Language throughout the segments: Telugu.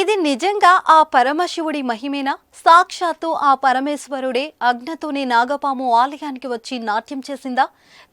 ఇది నిజంగా ఆ పరమశివుడి మహిమేనా? సాక్షాత్తు ఆ పరమేశ్వరుడే అగ్నితోనే నాగపాము ఆలయానికి వచ్చి నాట్యం చేసిందా?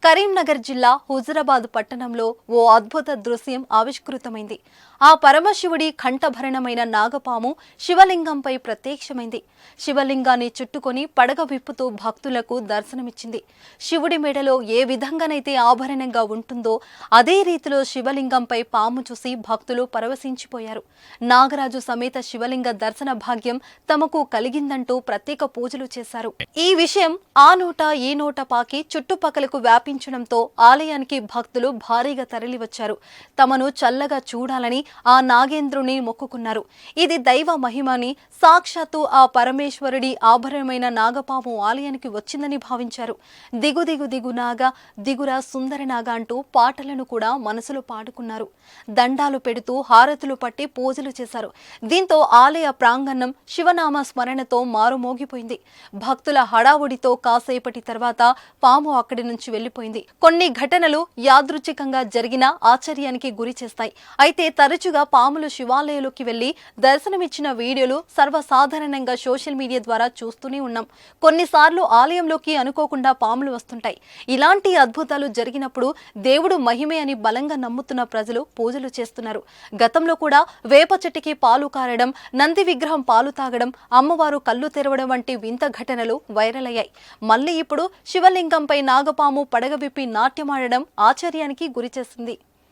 కరీంనగర్ జిల్లా హుజురాబాద్ పట్టణంలో ఓ అద్భుత దృశ్యం ఆవిష్కృతమైంది. ఆ పరమశివుడి కంఠభరణమైన నాగపాము శివలింగంపై ప్రత్యక్షమైంది. శివలింగాన్ని చుట్టుకొని పడగ విప్పుతూ భక్తులకు దర్శనమిచ్చింది. శివుడి మెడలో ఏ విధంగానైతే ఆభరణంగా ఉంటుందో అదే రీతిలో శివలింగంపై పాము చూసి భక్తులు పరవశించిపోయారు. నాగరాజు సమేత శివలింగ దర్శన భాగ్యం తమకు కలిగిందంటూ ప్రత్యేక పూజలు చేశారు. ఈ విషయం ఆ నోట ఈ నోట పాకి చుట్టుపక్కలకు వ్యాపించడంతో ఆలయానికి భక్తులు భారీగా తరలివచ్చారు. తమను చల్లగా చూడాలని ఆ నాగేంద్రుని మొక్కుకున్నారు. ఇది దైవ మహిమని, సాక్షాత్తు ఆ పరమేశ్వరుడి ఆభరణమైన నాగపాము ఆలయానికి వచ్చిందని భావించారు. దిగు దిగు దిగు నాగ, దిగురా సుందర నాగ అంటూ పాటలను కూడా మనసులో పాడుకున్నారు. దండాలు పెడుతూ హారతులు పట్టి పూజలు చేశారు. దీంతో ఆలయ ప్రాంగణం శివనామ స్మరణతో మారుమోగిపోయింది. భక్తుల హడావుడితో కాసేపటి తర్వాత పాము అక్కడి నుంచి వెళ్లిపోయింది. కొన్ని ఘటనలు యాదృచ్ఛికంగా జరిగినా ఆశ్చర్యానికి గురి చేస్తాయి. అయితే తరచుగా పాములు శివాలయంలోకి వెళ్లి దర్శనమిచ్చిన వీడియోలు సర్వసాధారణంగా సోషల్ మీడియా ద్వారా చూస్తూనే ఉన్నాం. కొన్నిసార్లు ఆలయంలోకి అనుకోకుండా పాములు వస్తుంటాయి. ఇలాంటి అద్భుతాలు జరిగినప్పుడు దేవుడు మహిమే అని బలంగా నమ్ముతున్న ప్రజలు పూజలు చేస్తున్నారు. గతంలో కూడా వేప చెట్టుకి పాలు కారడం, నంది విగ్రహం పాలు తాగడం, అమ్మవారు కళ్ళు తెరవడం వంటి వింత ఘటనలు వైరల్ అయ్యాయి. మళ్ళీ ఇప్పుడు శివలింగంపై నాగపాము పడగ విప్పి నాట్యమాడడం ఆశ్చర్యానికి గురిచేసింది.